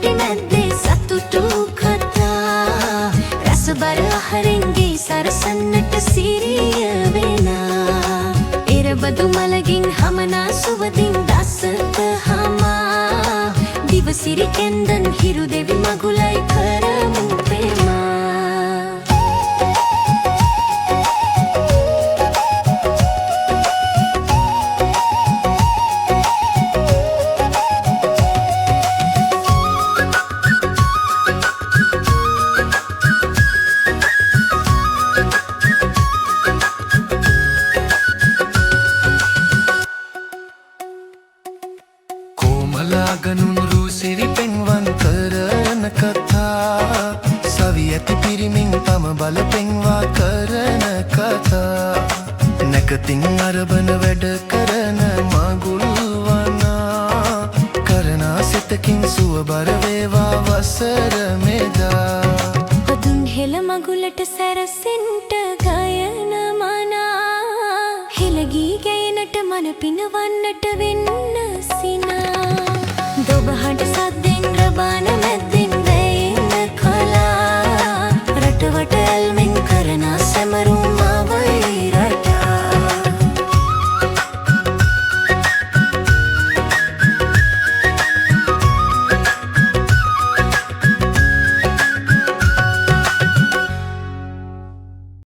මැටි මැද්දේ සතුටු කතා රසබර ආහාරෙන්ගේ සරසන්නට සිරිය වෙනා ඉරබදු මලකින් හමනා සුවදින් දසත හමා දිවසිරි කෙන්දන් හිරු දෙවි මගුලයි කරමු ප්‍රේමා ගනුන් රුසිරි පෙන්වන් කරන කතා සවි ඇති පිරිමින් තම බල පෙන්වා කරන කතා නැකතින් අරබන වැඩ කරන මගුල් වනා කරනා සිතකින් සුවබර වේවා වසර මෙදා අදුන් හෙළ මගුලට සැරසෙන්ට ගයන මනා හෙළගී ගැයනට මන පිනවන්නට වෙන්න සිනා දොබහට සද්දෙන් රබාන මැද්දේ